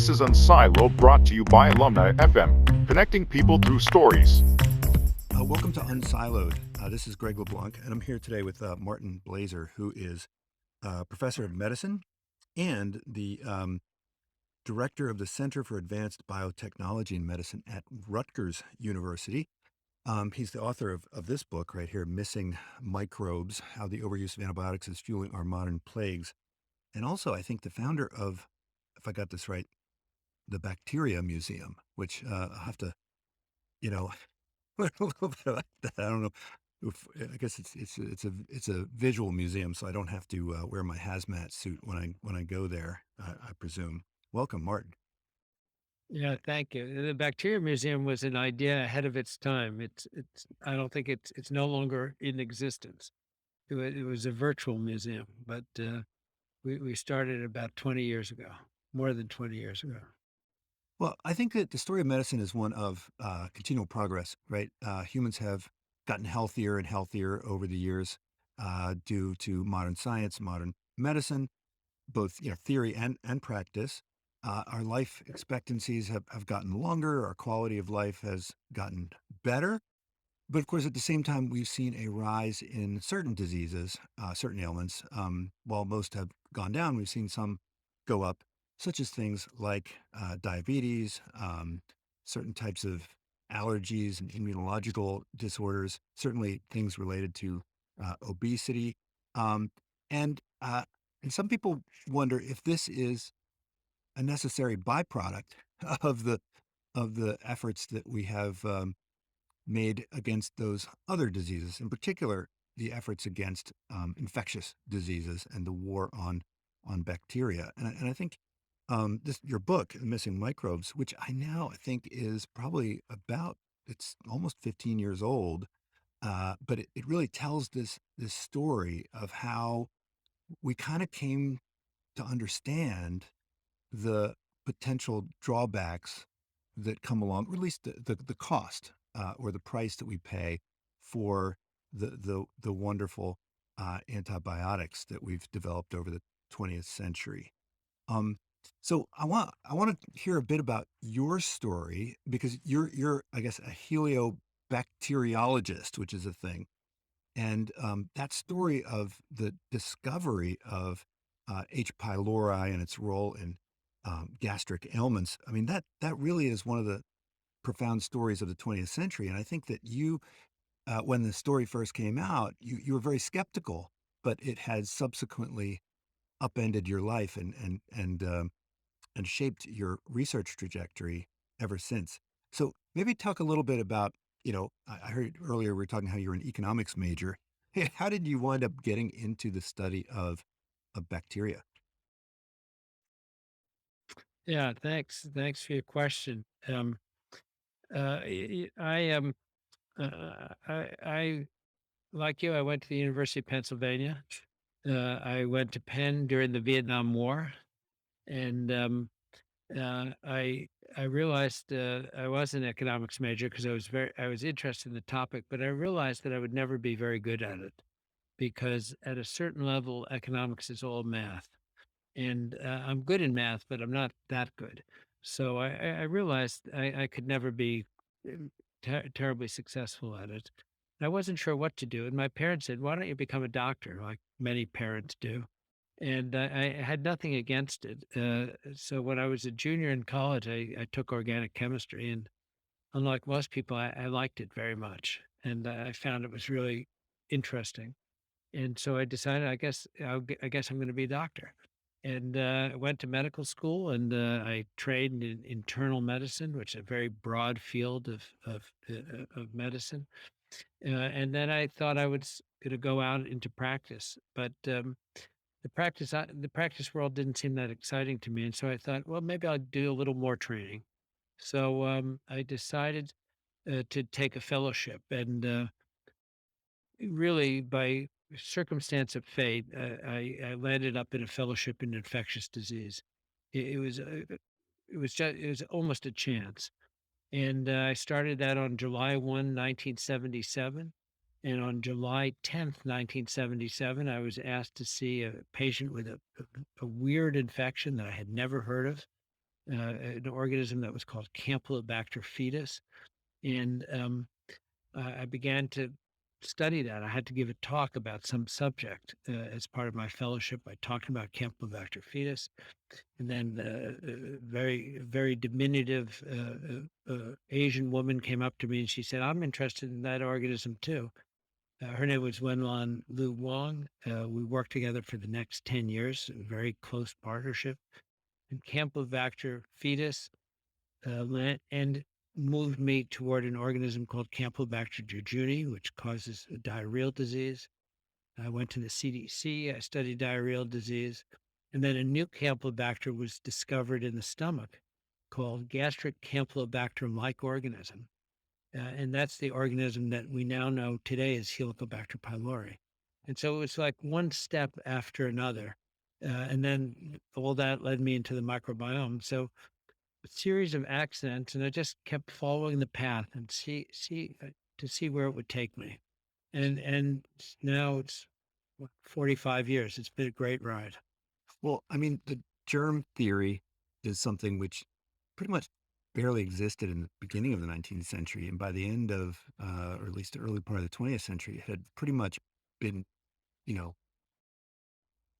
This is Unsiloed, brought to you by Alumni FM, connecting people through stories. Welcome to Unsiloed. This is Greg LeBlanc, and I'm here today with Martin Blaser, who is professor of medicine and the director of the Center for Advanced Biotechnology in Medicine at Rutgers University. He's the author of this book right here, Missing Microbes, How the Overuse of Antibiotics is Fueling Our Modern Plagues. And also, I think the founder of, if I got this right, the Bacteria Museum, which I'll have to, you know, learn a little bit about that. I don't know. I guess it's a visual museum, so I don't have to wear my hazmat suit when I go there. I presume. Welcome, Martin. Yeah, thank you. The Bacteria Museum was an idea ahead of its time. I don't think it's no longer in existence. It was a virtual museum, but we started about 20 years ago, more than 20 years ago. Well, I think that the story of medicine is one of continual progress, right? Humans have gotten healthier and healthier over the years due to modern science, modern medicine, both theory and practice. Our life expectancies have gotten longer. Our quality of life has gotten better. But of course, at the same time, we've seen a rise in certain diseases, certain ailments. While most have gone down, we've seen some go up, such as things like diabetes, certain types of allergies and immunological disorders, certainly things related to obesity. Um, and, uh, and some people wonder if this is a necessary byproduct of the efforts that we have made against those other diseases, in particular, the efforts against infectious diseases and the war on bacteria. And I think your book, Missing Microbes, which I now think is probably it's almost 15 years old, but it really tells this story of how we kind of came to understand the potential drawbacks that come along, or at least the cost or the price that we pay for the wonderful antibiotics that we've developed over the 20th century. Um, so I want to hear a bit about your story because you're I guess a heliobacteriologist, which is a thing, and that story of the discovery of H. pylori and its role in gastric ailments, I mean, that really is one of the profound stories of the 20th century. And I think that when the story first came out, you were very skeptical, but it has subsequently upended your life and shaped your research trajectory ever since. So maybe talk a little bit about, I heard earlier we were talking how you're an economics major. Hey, how did you wind up getting into the study of bacteria? Yeah, thanks. Thanks for your question. I like you. I went to the University of Pennsylvania. I went to Penn during the Vietnam War, and I realized I was an economics major because I was interested in the topic, but I realized that I would never be very good at it because at a certain level, economics is all math, and I'm good in math, but I'm not that good. So I realized I could never be terribly successful at it. I wasn't sure what to do, and my parents said, "Why don't you become a doctor?" Like many parents do, and I had nothing against it. So when I was a junior in college, I took organic chemistry, and unlike most people, I liked it very much, and I found it was really interesting. And so I decided, I guess I'm going to be a doctor, and I went to medical school, and I trained in internal medicine, which is a very broad field of medicine. And then I thought I was going to go out into practice, but the practice world didn't seem that exciting to me, and so I thought, well, maybe I'll do a little more training. So I decided to take a fellowship, and really by circumstance of fate, I landed up in a fellowship in infectious disease. It was almost a chance, and I started that on July 1, 1977. And on July 10th, 1977, I was asked to see a patient with a weird infection that I had never heard of. an organism that was called Campylobacter fetus. And I began to study that. I had to give a talk about some subject as part of my fellowship. I talked about Campylobacter fetus, and then very diminutive Asian woman came up to me and she said, "I'm interested in that organism too." Her name was Wenlan Lu Wang. We worked together for the next 10 years, a very close partnership. And Campylobacter fetus and moved me toward an organism called Campylobacter jejuni, which causes a diarrheal disease. I went to the CDC. I studied diarrheal disease. And then a new Campylobacter was discovered in the stomach called gastric Campylobacter-like organism. And that's the organism that we now know today as Helicobacter pylori. And so it was like one step after another. And then all that led me into the microbiome. So a series of accidents, and I just kept following the path and to see where it would take me. And now it's what, 45 years. It's been a great ride. Well, I mean, the germ theory is something which pretty much barely existed in the beginning of the 19th century. And by the end of, or at least the early part of the 20th century, it had pretty much been, you know,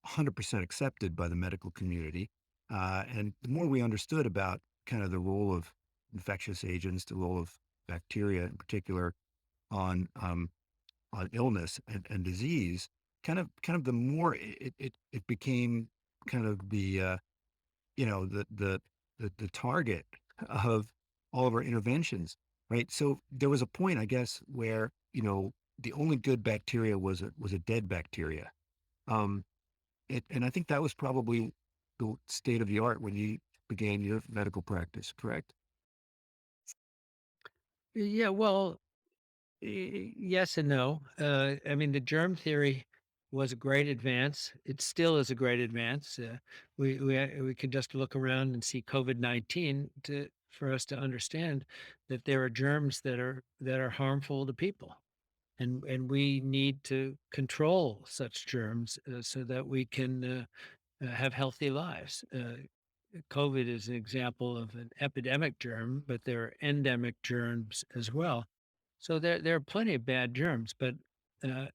100% accepted by the medical community. And the more we understood about kind of the role of infectious agents, the role of bacteria in particular on illness and disease, kind of the more it became kind of the the target of all of our interventions, right? So there was a point, I guess, where the only good bacteria was a dead bacteria. Um, and I think that was probably the state of the art when you began your medical practice, correct? Yeah, well, yes and no. I mean, the germ theory was a great advance. It still is a great advance. We could just look around and see COVID-19 to for us to understand that there are germs that are harmful to people, and we need to control such germs so that we can have healthy lives. COVID is an example of an epidemic germ, but there are endemic germs as well. So there are plenty of bad germs, but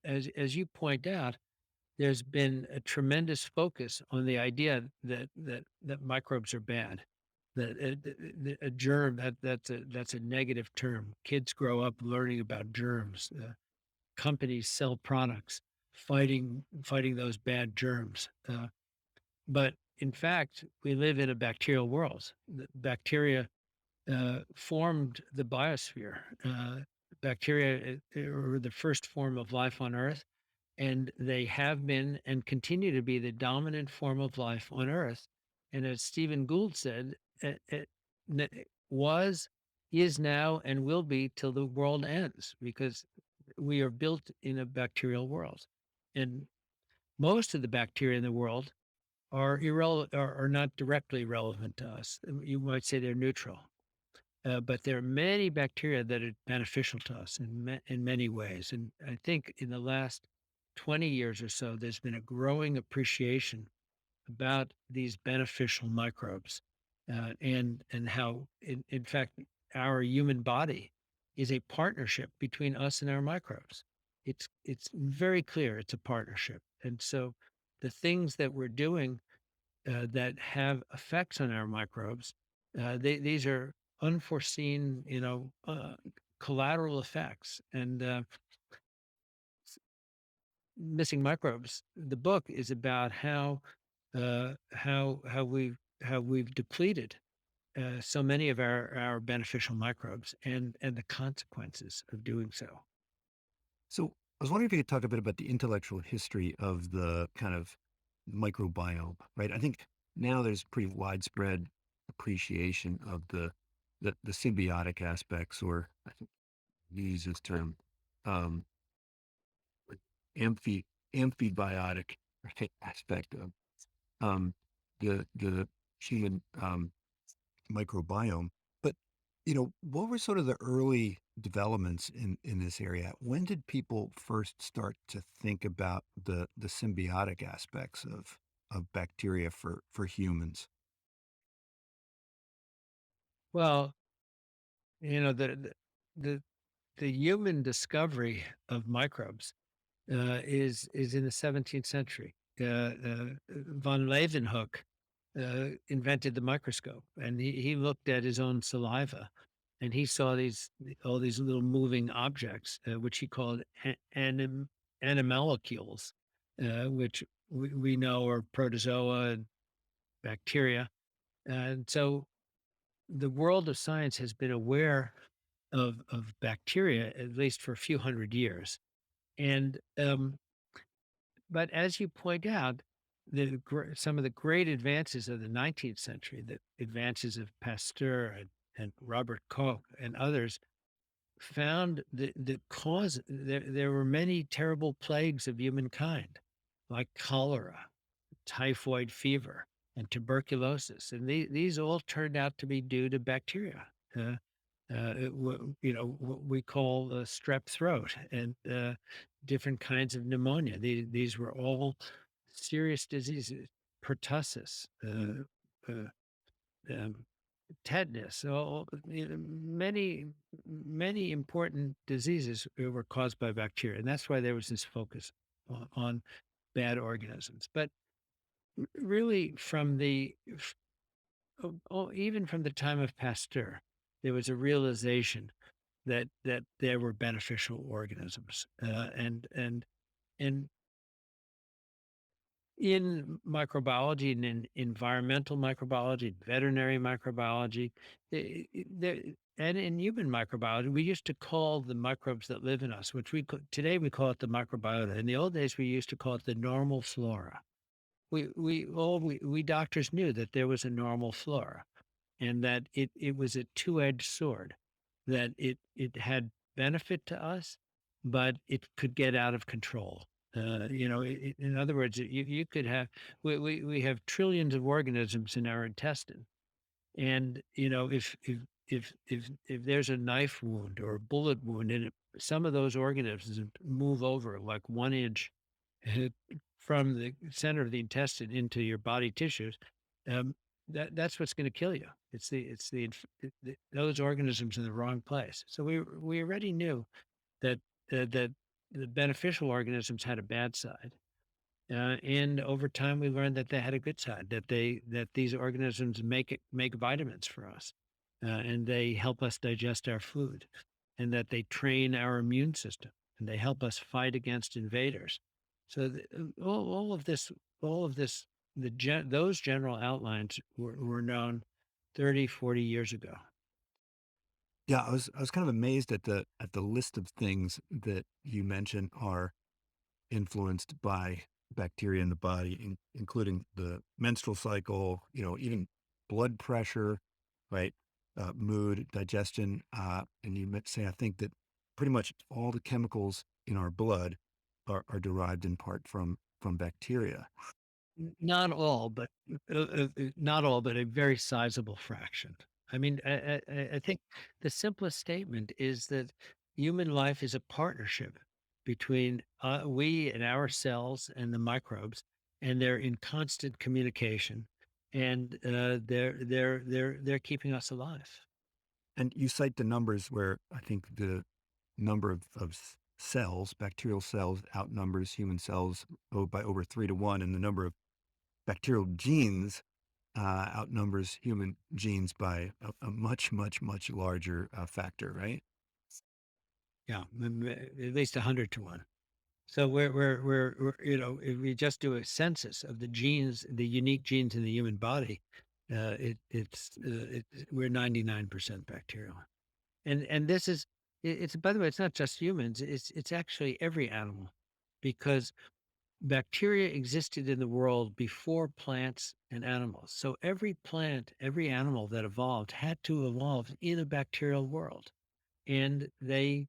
as you point out, there's been a tremendous focus on the idea that microbes are bad. That a germ that's a negative term. Kids grow up learning about germs. Companies sell products fighting those bad germs. But in fact, we live in a bacterial world. The bacteria formed the biosphere. Bacteria were the first form of life on Earth, and they have been and continue to be the dominant form of life on Earth. And as Stephen Gould said, it was, is now, and will be till the world ends, because we are built in a bacterial world. And most of the bacteria in the world are irrelevant, are not directly relevant to us. You might say they're neutral. But there are many bacteria that are beneficial to us in many ways. And I think in the last 20 years or so, there's been a growing appreciation about these beneficial microbes and how, in fact, our human body is a partnership between us and our microbes. It's very clear it's a partnership. And so the things that we're doing that have effects on our microbes. These are unforeseen, collateral effects. And Missing Microbes, the book is about how we've depleted so many of our beneficial microbes and the consequences of doing so. So I was wondering if you could talk a bit about the intellectual history of the kind of microbiome, right? I think now there's pretty widespread appreciation of the symbiotic aspects, or I think you use this term, um, like amphibiotic, right, aspect of um, the human microbiome. But what were sort of the early developments in this area? When did people first start to think about the symbiotic aspects of bacteria for humans? Well, the the the human discovery of microbes is in the 17th century. Von Leeuwenhoek invented the microscope, and he looked at his own saliva, and he saw all these little moving objects, which he called animalcules, which we know are protozoa and bacteria. And so the world of science has been aware of bacteria at least for a few hundred years. And but as you point out, some of the great advances of the 19th century, the advances of Pasteur and Robert Koch and others, found the cause. There were many terrible plagues of humankind, like cholera, typhoid fever, and tuberculosis, and these all turned out to be due to bacteria. What we call strep throat and different kinds of pneumonia. These were all serious diseases. Pertussis, uh, um, tetanus, many important diseases were caused by bacteria, and that's why there was this focus on bad organisms. But really, even from the time of Pasteur, there was a realization that there were beneficial organisms, and in microbiology and in environmental microbiology, veterinary microbiology, and in human microbiology, we used to call the microbes that live in us, which today we call it the microbiota. In the old days, we used to call it the normal flora. We doctors knew that there was a normal flora, and that it was a two-edged sword, that it had benefit to us, but it could get out of control. In other words, you could have we have trillions of organisms in our intestine, and if there's a knife wound or a bullet wound, and some of those organisms move over like 1 inch from the center of the intestine into your body tissues, um, that's what's going to kill you. Those organisms in the wrong place. So we already knew that that the beneficial organisms had a bad side, and over time, we learned that they had a good side, that these organisms make vitamins for us, and they help us digest our food, and that they train our immune system, and they help us fight against invaders. So all of this, those general outlines were known 30, 40 years ago. Yeah, I was kind of amazed at the list of things that you mentioned are influenced by bacteria in the body, including the menstrual cycle, even blood pressure, right? Mood, digestion. And you might say, I think that pretty much all the chemicals in our blood are derived in part from bacteria. Not all, but not all, but a very sizable fraction. I mean, I think the simplest statement is that human life is a partnership between we and our cells and the microbes, and they're in constant communication, and they're keeping us alive. And you cite the numbers where I think the number of cells, bacterial cells, outnumbers human cells by over 3 to 1, and the number of bacterial genes outnumbers human genes by a much, much, much larger factor, right? Yeah, at least 100 to 1. So if we just do a census of the genes, the unique genes in the human body, we're 99% bacterial. And this is it's by the way, it's not just humans, it's actually every animal, because bacteria existed in the world before plants and animals. So every plant, every animal that evolved had to evolve in a bacterial world. And they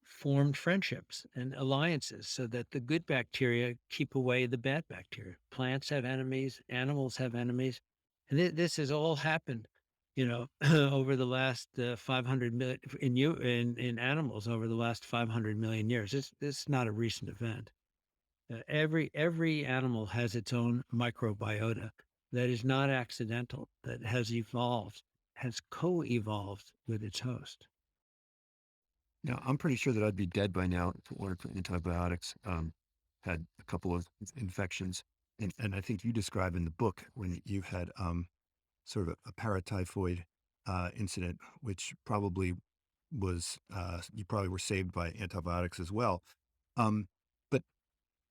formed friendships and alliances so that the good bacteria keep away the bad bacteria. Plants have enemies, animals have enemies. And this has all happened, over the last 500 million in animals over the last 500 million years. This is not a recent event. Every animal has its own microbiota that is not accidental, that has evolved. has co-evolved with its host. Now, I'm pretty sure that I'd be dead by now if it weren't for antibiotics. Had a couple of infections, and I think you describe in the book when you had sort of a paratyphoid incident, which probably was you probably were saved by antibiotics as well. Um, but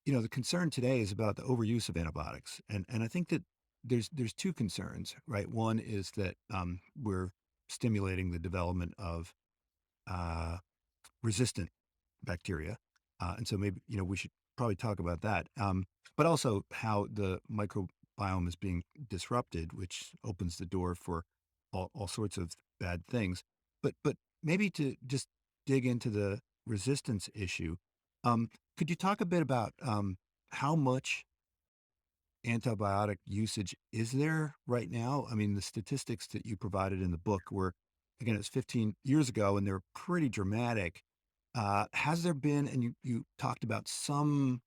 the concern today is about the overuse of antibiotics, and I think that there's two concerns, right? One is that we're stimulating the development of uh, resistant bacteria. And so maybe, we should probably talk about that. But also how the microbiome is being disrupted, which opens the door for all sorts of bad things. But maybe to just dig into the resistance issue, could you talk a bit about how much antibiotic usage is there right now? I mean, the statistics that you provided in the book were, again, it's 15 years ago, and they're pretty dramatic. Has there been, and you talked about some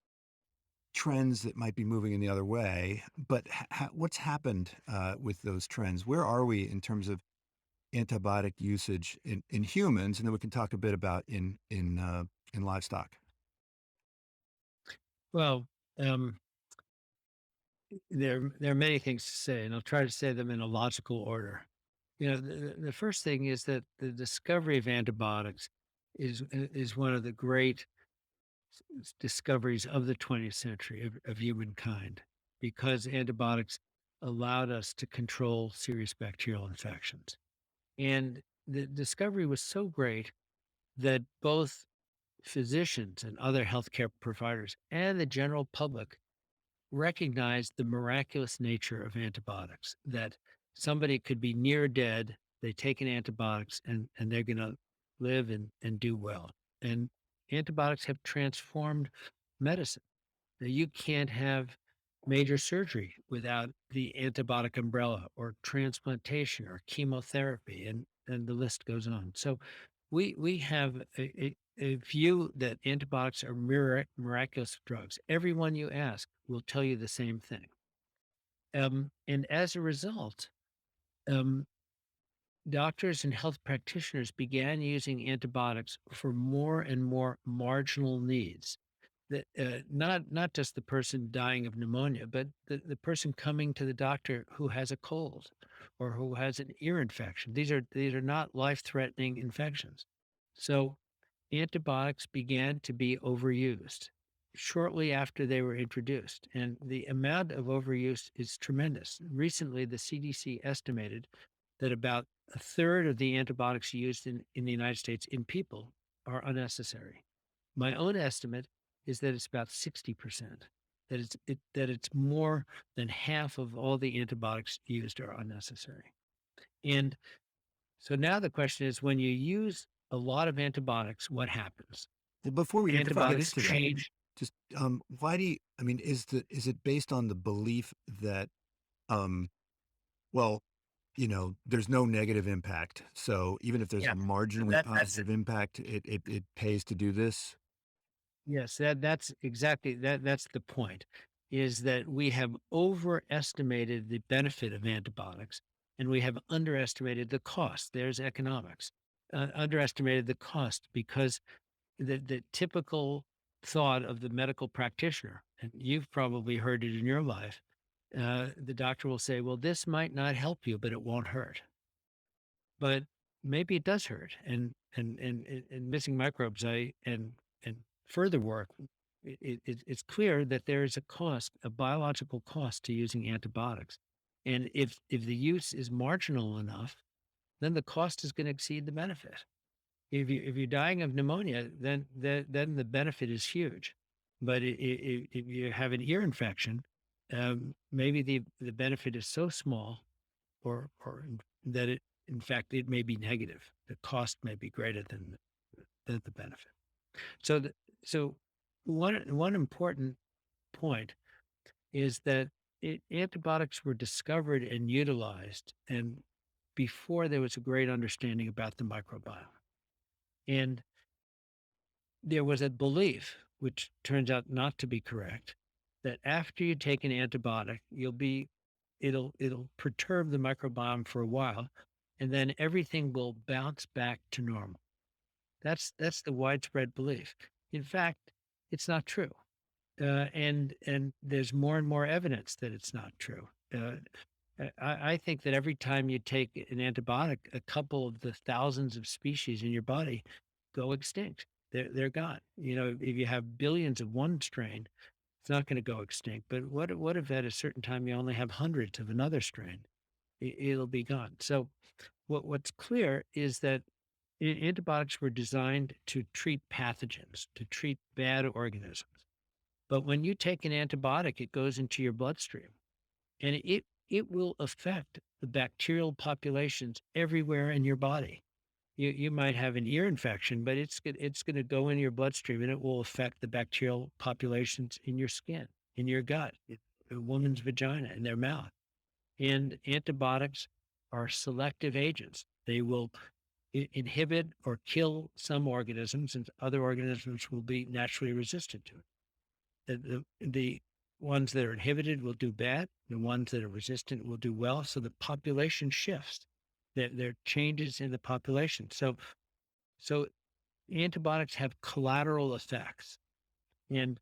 trends that might be moving in the other way, but what's happened with those trends? Where are we in terms of antibiotic usage in humans? And then we can talk a bit about in livestock. Well, um, there are many things to say, and I'll try to say them in a logical order. The first thing is that the discovery of antibiotics is one of the great discoveries of the 20th century of humankind, because antibiotics allowed us to control serious bacterial infections. And the discovery was so great that both physicians and other healthcare providers and the general public recognized the miraculous nature of antibiotics, that somebody could be near dead, they take an antibiotics and they're going to live and do well. And antibiotics have transformed medicine. Now, you can't have major surgery without the antibiotic umbrella, or transplantation, or chemotherapy, and the list goes on. So we have a view that antibiotics are miraculous drugs. Everyone you ask will tell you the same thing. And as a result, um, doctors and health practitioners began using antibiotics for more and more marginal needs. That not just the person dying of pneumonia, but the person coming to the doctor who has a cold or who has an ear infection. These are not life-threatening infections. So antibiotics began to be overused shortly after they were introduced, and the amount of overuse is tremendous. Recently, the CDC estimated that about a third of the antibiotics used in the United States in people are unnecessary. My own estimate is that it's about 60%, that it's more than half of all the antibiotics used are unnecessary. And so now the question is, when you use a lot of antibiotics, what happens? Well, before we get Antibiotics into that, change. just why do you? I mean, is it based on the belief that um, well, there's no negative impact. So even if there's a Yeah, marginally that's positive impact, it pays to do this. yes, that's exactly that's the point, is that we have overestimated the benefit of antibiotics, and we have underestimated the cost. There's economics. Underestimated the cost because the typical thought of the medical practitioner, and you've probably heard it in your life, the doctor will say, well, this might not help you, but it won't hurt. But maybe it does hurt. And missing microbes, and further work, it's clear that there is a cost, a biological cost to using antibiotics. And if the use is marginal enough, then the cost is going to exceed the benefit. If you're dying of pneumonia, then the benefit is huge. But if you have an ear infection, maybe the benefit is so small, that it, in fact, it may be negative. The cost may be greater than the benefit. So so one important point is that antibiotics were discovered and utilized, and before there was a great understanding about the microbiome. And there was a belief, which turns out not to be correct, that after you take an antibiotic, it'll perturb the microbiome for a while, and then everything will bounce back to normal. That's the widespread belief. In fact, it's not true, and there's more and more evidence that it's not true. I think that every time you take an antibiotic, a couple of the thousands of species in your body go extinct. They're gone. You know, if you have billions of one strain, it's not going to go extinct. But what if at a certain time you only have hundreds of another strain? It'll be gone. So what's clear is that antibiotics were designed to treat pathogens, to treat bad organisms. But when you take an antibiotic, it goes into your bloodstream, and it will affect the bacterial populations everywhere in your body. You might have an ear infection, but it's going to go in your bloodstream, and it will affect the bacterial populations in your skin, in your gut, in a woman's vagina, in their mouth. And antibiotics are selective agents. They will inhibit or kill some organisms, and other organisms will be naturally resistant to it. The ones that are inhibited will do bad. The ones that are resistant will do well. So the population shifts. There are changes in the population. So antibiotics have collateral effects. And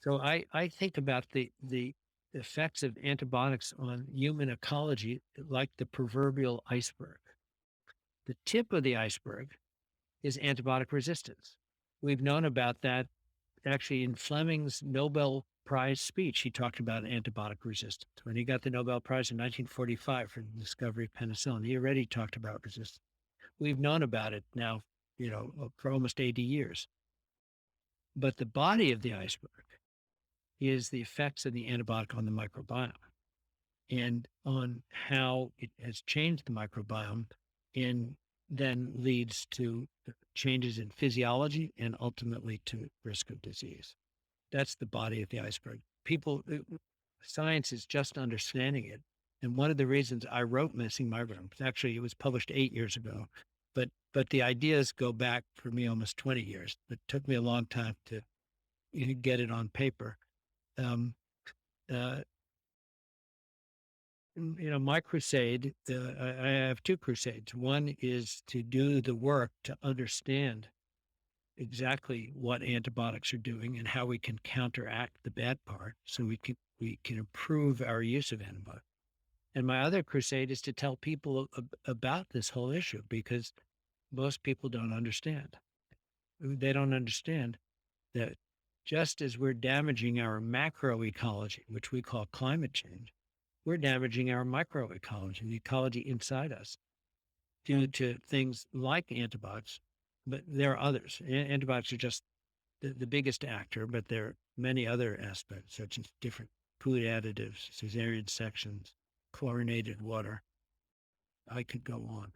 so I think about the effects of antibiotics on human ecology like the proverbial iceberg. The tip of the iceberg is antibiotic resistance. We've known about that actually in Fleming's Nobel Prize speech. He talked about antibiotic resistance. When he got the Nobel Prize in 1945 for the discovery of penicillin, he already talked about resistance. We've known about it now, for almost 80 years. But the body of the iceberg is the effects of the antibiotic on the microbiome and on how it has changed the microbiome and then leads to changes in physiology and ultimately to risk of disease. That's the body of the iceberg. Science is just understanding it. And one of the reasons I wrote Missing Microbes, actually it was published 8 years ago, but the ideas go back for me almost 20 years. It took me a long time to get it on paper. My crusade, I have two crusades. One is to do the work to understand exactly what antibiotics are doing and how we can counteract the bad part so we can improve our use of antibiotics. And my other crusade is to tell people about this whole issue because most people don't understand. They don't understand that just as we're damaging our macroecology, which we call climate change, we're damaging our microecology, the ecology inside us, due to things like antibiotics. But there are others. Antibiotics are just the biggest actor, but there are many other aspects, such as different food additives, cesarean sections, chlorinated water. I could go on.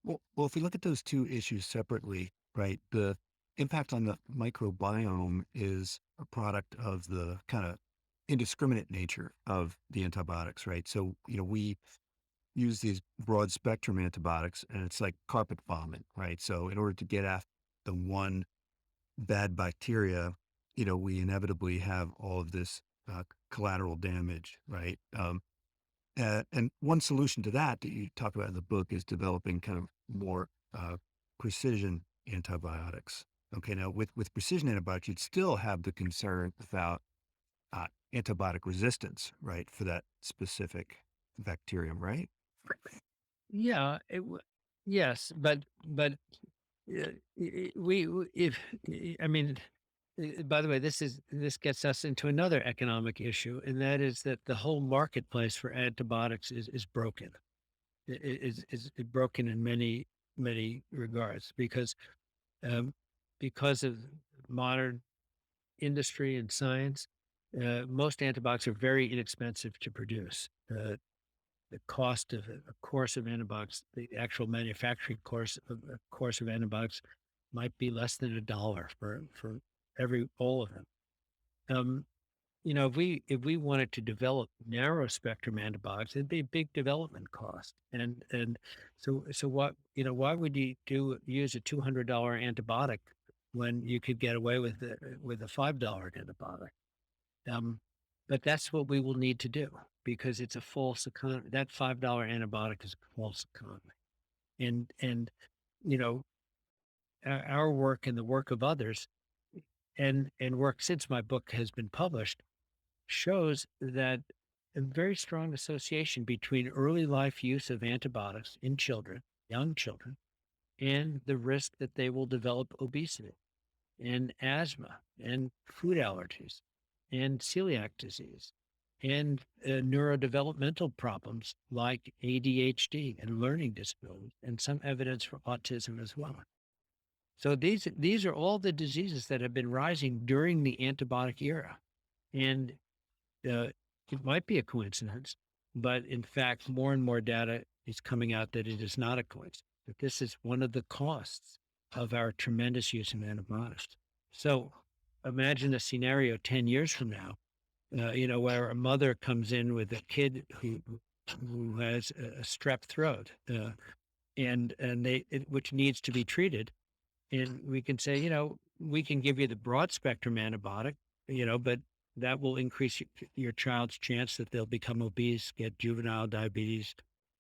Well, if we look at those two issues separately, right, the impact on the microbiome is a product of the kind of indiscriminate nature of the antibiotics, right? So, we use these broad spectrum antibiotics and it's like carpet bombing, right? So in order to get at the one bad bacteria, we inevitably have all of this collateral damage, right? And one solution to that you talk about in the book is developing kind of more precision antibiotics. Okay, now with precision antibiotics, you'd still have the concern about antibiotic resistance, right, for that specific bacterium, right? Yeah, yes, but if I mean, by the way, this gets us into another economic issue, and that is that the whole marketplace for antibiotics is broken. Is broken in many regards because of modern industry and science. Most antibiotics are very inexpensive to produce. The cost of a course of antibiotics, the actual manufacturing course of antibiotics, might be less than $1 for all of them. If we wanted to develop narrow spectrum antibiotics, it'd be a big development cost. And so what why would you use a $200 antibiotic when you could get away with a $5 antibiotic? But that's what we will need to do because it's a false economy. That $5 antibiotic is a false economy. And you know, our work and the work of others, and work since my book has been published, shows that a very strong association between early life use of antibiotics in children, young children, and the risk that they will develop obesity and asthma and food allergies and celiac disease and neurodevelopmental problems like ADHD and learning disabilities, and some evidence for autism as well. So these are all the diseases that have been rising during the antibiotic era. And uh, it might be a coincidence, but in fact, more and more data is coming out that it is not a coincidence, that this is one of the costs of our tremendous use of antibiotics. So imagine a scenario 10 years from now, where a mother comes in with a kid who has a strep throat, which needs to be treated, and we can say, we can give you the broad spectrum antibiotic, but that will increase your child's chance that they'll become obese, get juvenile diabetes,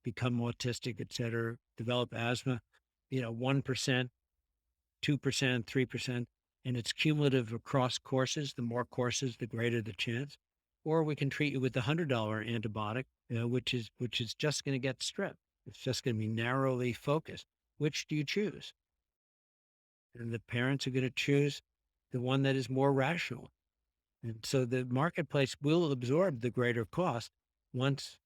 become autistic, et cetera, develop asthma, 1%, 2%, 3%, and it's cumulative across courses. The more courses, the greater the chance. Or we can treat you with the $100 antibiotic, which is just going to get strep. It's just going to be narrowly focused. Which do you choose? And the parents are going to choose the one that is more rational. And so the marketplace will absorb the greater cost once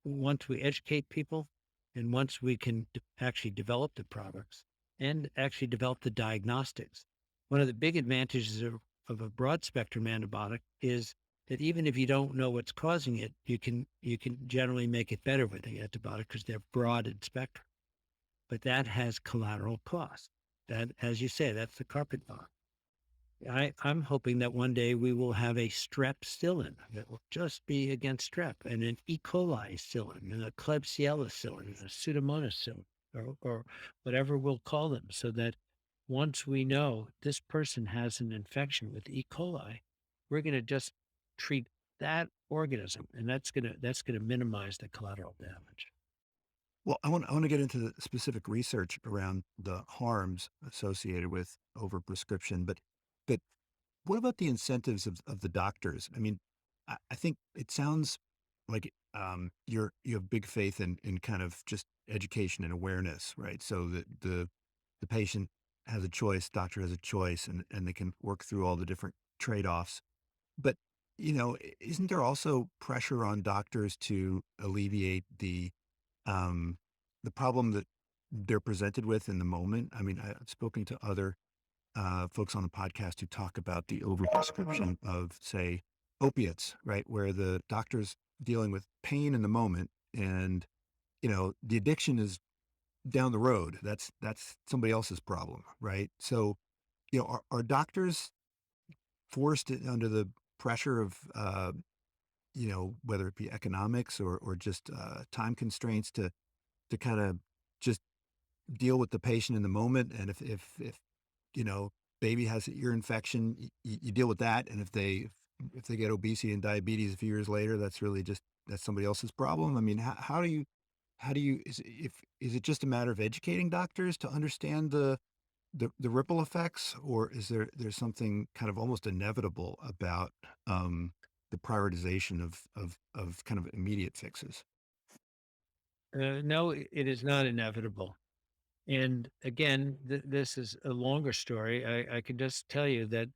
we educate people, and once we can actually develop the products and actually develop the diagnostics. One of the big advantages of a broad spectrum antibiotic is that even if you don't know what's causing it, you can generally make it better with the antibiotic because they're broad in spectrum. But that has collateral costs. That, as you say, that's the carpet bomb. I'm hoping that one day we will have a strepsilin that will just be against strep, and an E. coli cillin, and a Klebsiella cillin, and a Pseudomonas cillin, or whatever we'll call them, so that once we know this person has an infection with E. coli, we're going to just treat that organism, and that's going to minimize the collateral damage. Well, I want to get into the specific research around the harms associated with overprescription, but what about the incentives of the doctors? I mean, I think it sounds like you have big faith in kind of just education and awareness, right? So that the patient has a choice, doctor has a choice, and they can work through all the different trade-offs. But isn't there also pressure on doctors to alleviate um, the problem that they're presented with in the moment? I mean, I've spoken to other folks on the podcast who talk about the overprescription of, say, opiates, right? Where the doctor's dealing with pain in the moment, and the addiction is down the road. That's somebody else's problem, right? So, are doctors forced under the pressure of whether it be economics or just time constraints to kind of just deal with the patient in the moment? And if baby has an ear infection, you deal with that. And if they get obesity and diabetes a few years later, that's somebody else's problem. I mean, how do you is it just a matter of educating doctors to understand the ripple effects, or is there's something kind of almost inevitable about the prioritization of kind of immediate fixes? No, it is not inevitable. And again, this is a longer story. I can just tell you that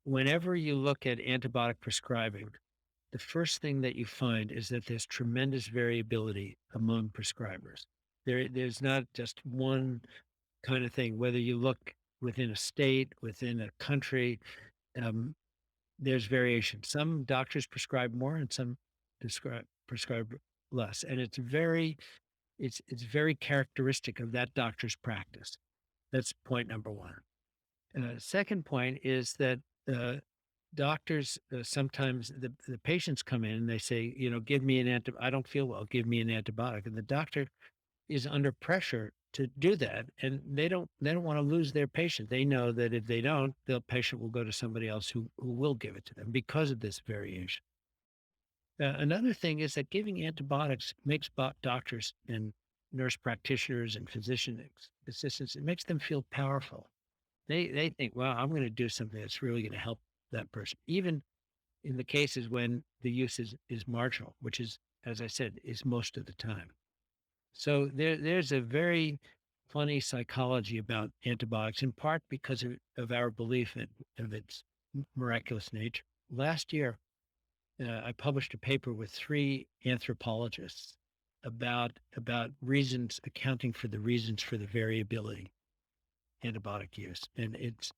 whenever you look at antibiotic prescribing, the first thing that you find is that there's tremendous variability among prescribers. There's not just one kind of thing. Whether you look within a state, within a country, um, there's variation. Some doctors prescribe more, and some prescribe less, and it's very characteristic of that doctor's practice. That's point number one. Second point is that doctors, sometimes the patients come in and they say, give me an I don't feel well, give me an antibiotic. And the doctor is under pressure to do that. And they don't want to lose their patient. They know that if they don't, the patient will go to somebody else who will give it to them because of this variation. Another thing is that giving antibiotics makes doctors and nurse practitioners and physician assistants, it makes them feel powerful. They think, well, I'm going to do something that's really going to help that person, even in the cases when the use is marginal, which is, as I said, is most of the time. So there's a very funny psychology about antibiotics, in part because of our belief of its miraculous nature. Last year, I published a paper with three anthropologists about reasons accounting for the reasons for the variability antibiotic use, and it's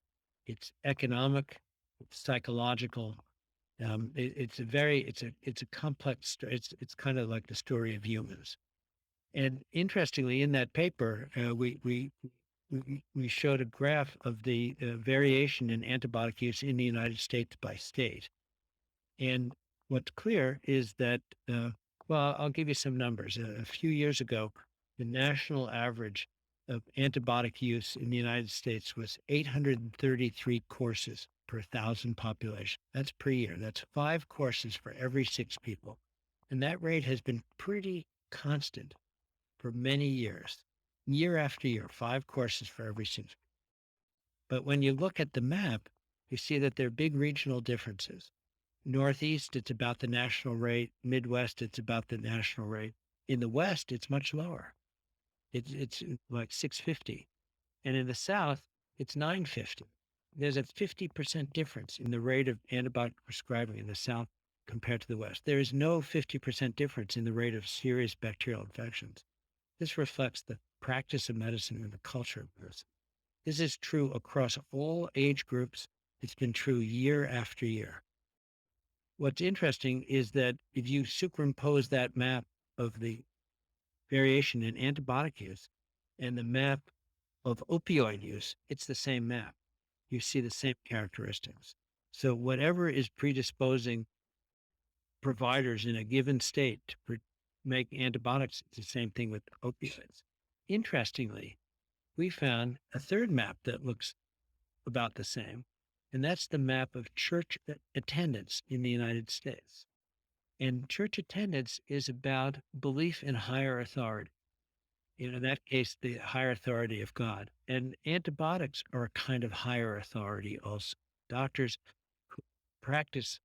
economic, it's psychological. It's a complex story. It's kind of like the story of humans. And interestingly, in that paper, we showed a graph of the variation in antibiotic use in the United States by state. And what's clear is that, well, I'll give you some numbers. A few years ago, the national average of antibiotic use in the United States was 833 courses per 1,000 population. That's per year. That's 5 courses for every 6 people. And that rate has been pretty constant for many years, year after year, 5 courses for every 6. But when you look at the map, you see that there are big regional differences. Northeast, it's about the national rate. Midwest, it's about the national rate. In the West, it's much lower. It's like 650. And in the South, it's 950. There's a 50% difference in the rate of antibiotic prescribing in the South compared to the West. There is no 50% difference in the rate of serious bacterial infections. This reflects the practice of medicine and the culture of medicine. This is true across all age groups. It's been true year after year. What's interesting is that if you superimpose that map of the variation in antibiotic use and the map of opioid use, it's the same map. You see the same characteristics. So whatever is predisposing providers in a given state to make antibiotics, it's the same thing with opioids. Interestingly, we found a third map that looks about the same, and that's the map of church attendance in the United States. And church attendance is about belief in higher authority. In that case, the higher authority of God. And antibiotics are a kind of higher authority also. Doctors who practice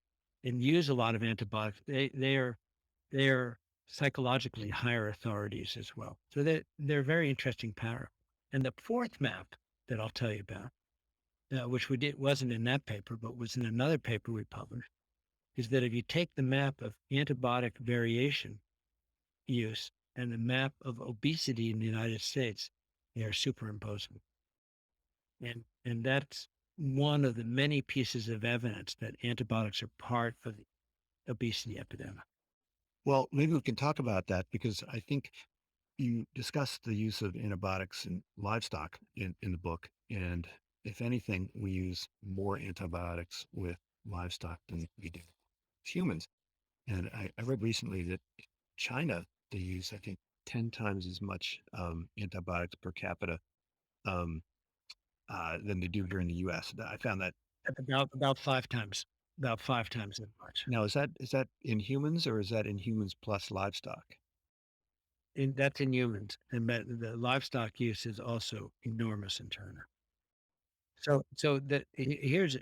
and use a lot of antibiotics, they are psychologically higher authorities as well. So they're very interesting power. And the fourth map that I'll tell you about, which wasn't in that paper, but was in another paper we published, is that if you take the map of antibiotic variation use and the map of obesity in the United States, they are superimposing. And that's one of the many pieces of evidence that antibiotics are part of the obesity epidemic. Well, maybe we can talk about that because I think you discussed the use of antibiotics in livestock in the book. And if anything, we use more antibiotics with livestock than we do with humans. And I read recently that China, they use, I think, 10 times as much antibiotics per capita um, than they do here in the US. I found that. About 5 times, about 5 times as much. Now, is that in humans or is that in humans plus livestock? That's in humans, and the livestock use is also enormous in China. Here's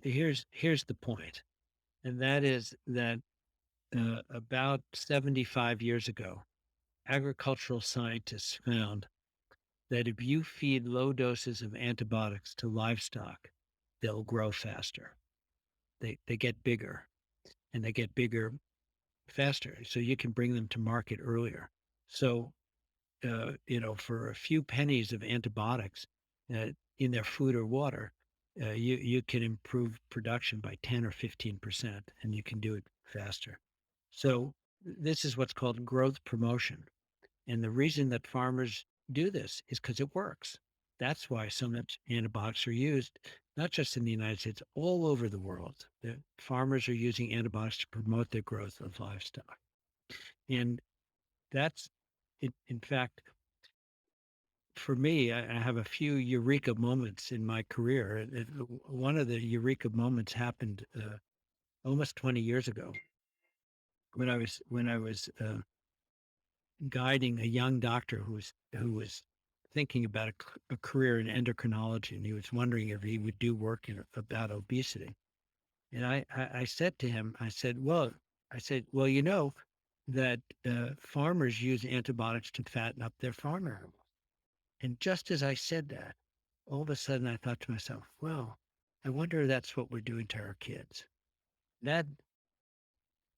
the point, and that is that about 75 years ago, agricultural scientists found that if you feed low doses of antibiotics to livestock, they'll grow faster. They get bigger, and they get bigger faster, so you can bring them to market earlier. So, for a few pennies of antibiotics in their food or water, you can improve production by 10 or 15%, and you can do it faster. So this is what's called growth promotion. And the reason that farmers do this is because it works. That's why so much antibiotics are used, not just in the United States, all over the world. The farmers are using antibiotics to promote the growth of livestock. And that's, in fact, for me, I have a few eureka moments in my career. One of the eureka moments happened almost 20 years ago when I was guiding a young doctor who was thinking about a career in endocrinology, and he was wondering if he would do work about obesity. And I said to him, I said, well, you know that farmers use antibiotics to fatten up their farm animals. And just as I said that, all of a sudden I thought to myself, well, I wonder if that's what we're doing to our kids. That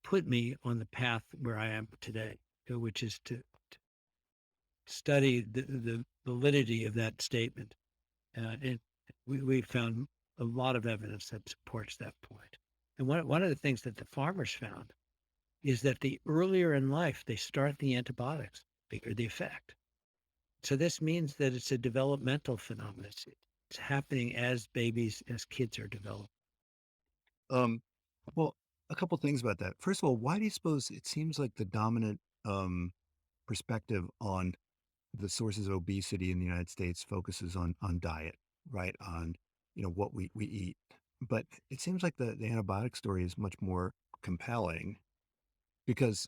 put me on the path where I am today, which is to study the validity of that statement. And we found a lot of evidence that supports that point. And one of the things that the farmers found is that the earlier in life they start the antibiotics, the bigger the effect. So this means that it's a developmental phenomenon. It's happening as kids are developing. Um, well, a couple things about that. First of all, why do you suppose it seems like the dominant perspective on the sources of obesity in the United States focuses on diet, right? On what we eat. But it seems like the antibiotic story is much more compelling because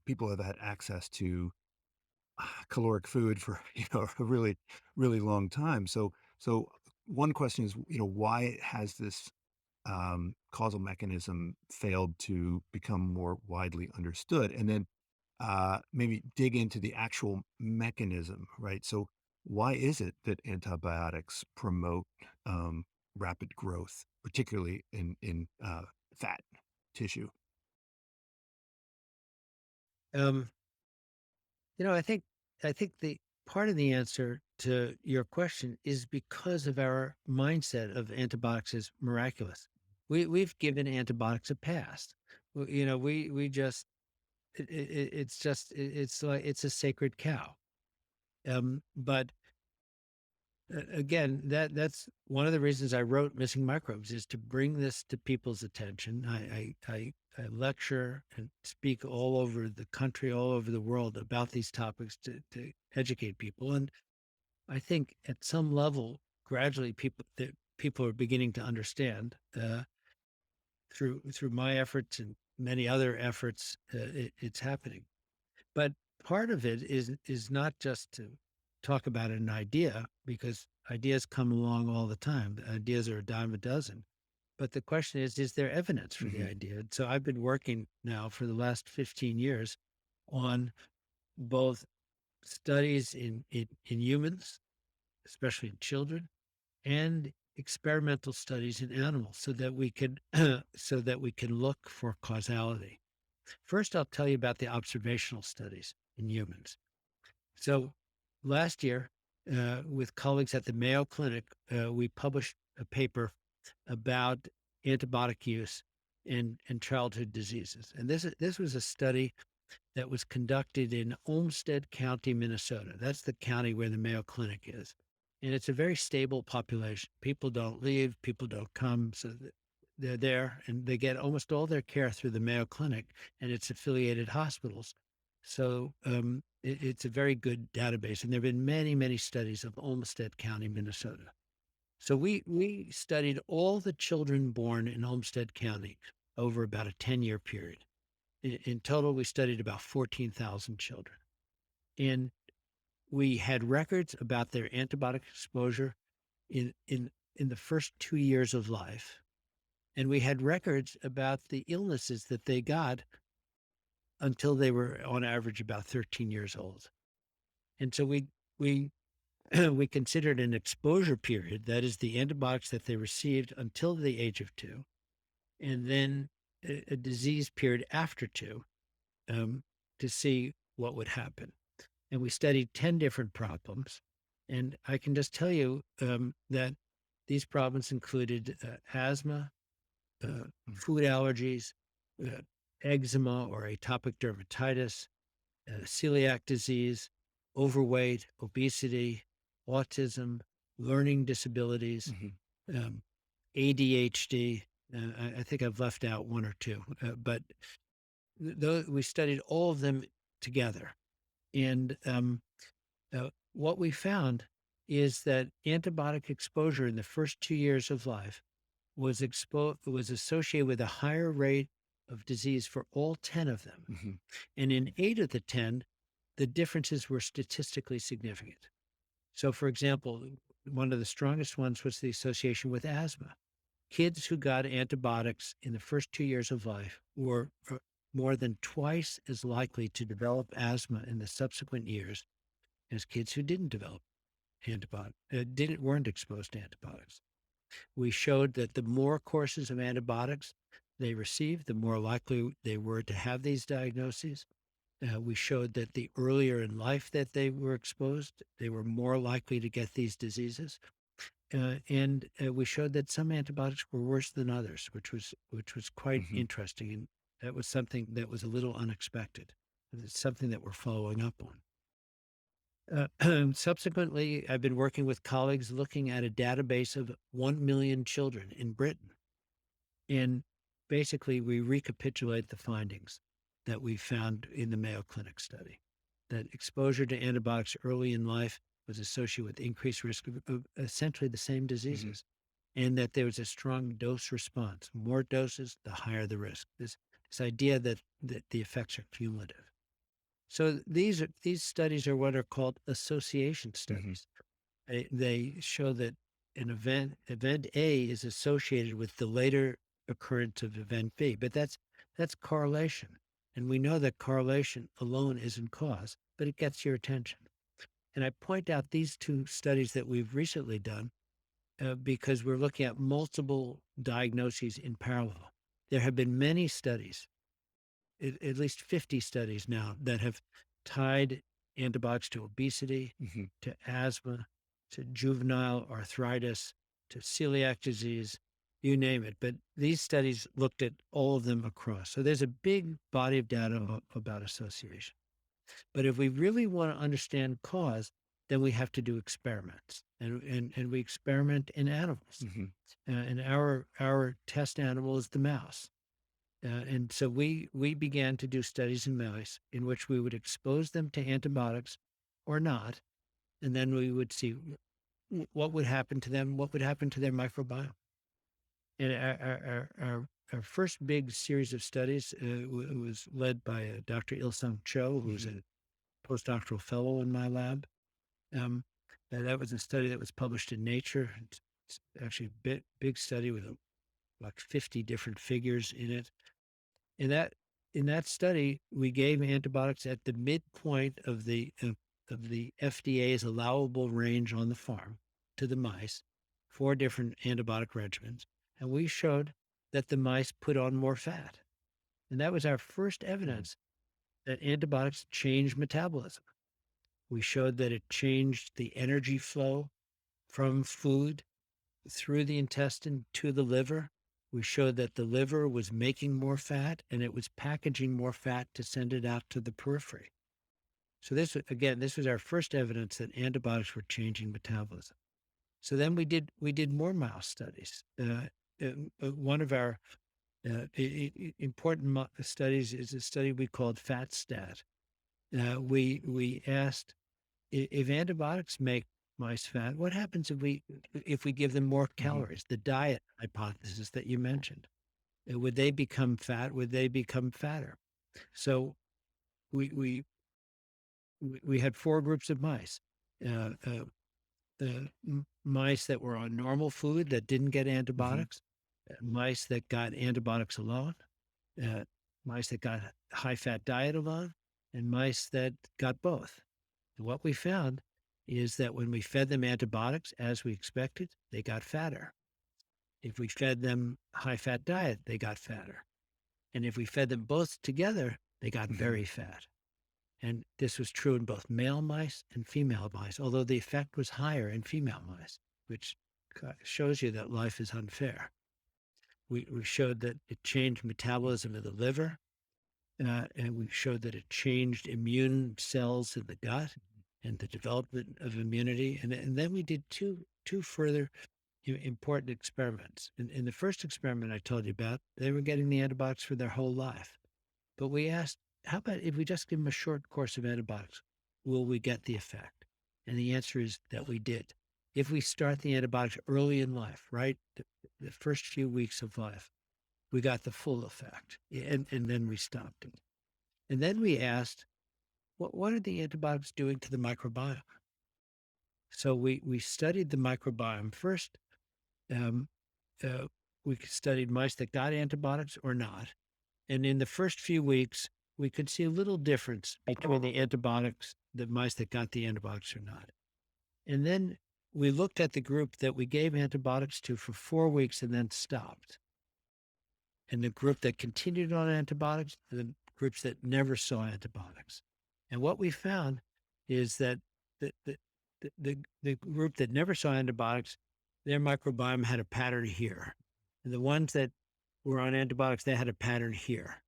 people have had access to caloric food for a really long time. So one question is why has this causal mechanism failed to become more widely understood? And then maybe dig into the actual mechanism, right? So why is it that antibiotics promote rapid growth, particularly in fat tissue? Um, I think the part of the answer to your question is because of our mindset of antibiotics as miraculous. We've given antibiotics a pass. We just it's just it's like it's a sacred cow. But again, that's one of the reasons I wrote Missing Microbes is to bring this to people's attention. I lecture and speak all over the country, all over the world about these topics to educate people. And I think at some level, gradually, people are beginning to understand through my efforts and many other efforts. It's happening. But part of it is not just to talk about an idea, because ideas come along all the time. The ideas are a dime a dozen. But the question is there evidence for the Hmm. idea? And so I've been working now for the last 15 years on both studies in humans, especially in children, and experimental studies in animals so that we can so that we can look for causality. First, I'll tell you about the observational studies in humans. So last year, with colleagues at the Mayo Clinic, we published a paper about antibiotic use in childhood diseases. And this was a study that was conducted in Olmsted County, Minnesota. That's the county where the Mayo Clinic is. And it's a very stable population. People don't leave, people don't come. So they're there and they get almost all their care through the Mayo Clinic and its affiliated hospitals. So it's a very good database. And there have been many, many studies of Olmsted County, Minnesota. So we studied all the children born in Olmsted County over about a 10-year period. In total, we studied about 14,000 children. And we had records about their antibiotic exposure in the first 2 years of life. And we had records about the illnesses that they got until they were on average about 13 years old. And so we we considered an exposure period, that is the antibiotics that they received until the age of 2, and then a disease period after 2, to see what would happen. And we studied 10 different problems. And I can just tell you that these problems included asthma, food allergies, uh, eczema or atopic dermatitis, celiac disease, overweight, obesity, autism, learning disabilities, Hmm. um, ADHD. I think I've left out one or two, but we studied all of them together. And what we found is that antibiotic exposure in the first 2 years of life was associated with a higher rate of disease for all 10 of them. Hmm. And in 8 of the 10, the differences were statistically significant. So, for example, one of the strongest ones was the association with asthma. Kids who got antibiotics in the first 2 years of life were more than twice as likely to develop asthma in the subsequent years as kids who didn't develop weren't exposed to antibiotics. We showed that the more courses of antibiotics they received, the more likely they were to have these diagnoses. We showed that the earlier in life that they were exposed, they were more likely to get these diseases. And we showed that some antibiotics were worse than others, which was quite Hmm. interesting, and that was something that was a little unexpected. It's something that we're following up on. Subsequently, I've been working with colleagues looking at a database of 1 million children in Britain. And basically, we recapitulate the findings that we found in the Mayo Clinic study, that exposure to antibiotics early in life was associated with increased risk of essentially the same diseases, and that there was a strong dose response. More doses, the higher the risk. This idea that the effects are cumulative. So these studies are what are called association Hmm. studies. They show that an event A is associated with the later occurrence of event B, but that's correlation. And we know that correlation alone isn't cause, but it gets your attention. And I point out these two studies that we've recently done because we're looking at multiple diagnoses in parallel. There have been many studies, at least 50 studies now, that have tied antibiotics to obesity, Hmm. to asthma, to juvenile arthritis, to celiac disease, you name it. But these studies looked at all of them across. So there's a big body of data about association. But if we really want to understand cause, then we have to do experiments. And we experiment in animals. Hmm. And our test animal is the mouse. And so we began to do studies in mice in which we would expose them to antibiotics or not, and then we would see what would happen to them, what would happen to their microbiome. And our first big series of studies was led by Dr. Il-Sung Cho, who's Hmm. a postdoctoral fellow in my lab. Um, and that was a study that was published in Nature. It's actually a big study with like 50 different figures in it. In that study, we gave antibiotics at the midpoint of the FDA's allowable range on the farm to the mice, 4 different antibiotic regimens, and we showed that the mice put on more fat. And that was our first evidence that antibiotics change metabolism. We showed that it changed the energy flow from food through the intestine to the liver. We showed that the liver was making more fat and it was packaging more fat to send it out to the periphery. So this was our first evidence that antibiotics were changing metabolism. So then we did more mouse studies. One of our important studies is a study we called FATStat. We asked if antibiotics make mice fat, what happens if we give them more Hmm. calories? The diet hypothesis that you mentioned. Would they become fat? Would they become fatter? So we we we had 4 groups of mice. Uh, uh, the mice that were on normal food that didn't get Hmm. antibiotics, mice that got antibiotics alone, uh, mice that got high fat diet alone, and mice that got both. And what we found is that when we fed them antibiotics as we expected, they got fatter. If we fed them high fat diet, they got fatter. And if we fed them both together, they got Hmm. very fat. And this was true in both male mice and female mice, although the effect was higher in female mice, which shows you that life is unfair. We showed that it changed metabolism of the liver, and we showed that it changed immune cells in the gut and the development of immunity. And then we did two further important experiments. In the first experiment I told you about, they were getting the antibiotics for their whole life. But we asked, how about if we just give them a short course of antibiotics, will we get the effect? And the answer is that we did. If we start the antibiotics early in life, right, the first few weeks of life, we got the full effect. And then we stopped it. And then we asked, what are the antibiotics doing to the microbiome? So we studied the microbiome first. Um, uh, we studied mice that got antibiotics or not, and in the first few weeks, we could see a little difference between the antibiotics, the mice that got the antibiotics or not. And then we looked at the group that we gave antibiotics to for 4 weeks and then stopped. And the group that continued on antibiotics, the groups that never saw antibiotics. And what we found is that the group that never saw antibiotics, their microbiome had a pattern here. And the ones that were on antibiotics, they had a pattern here.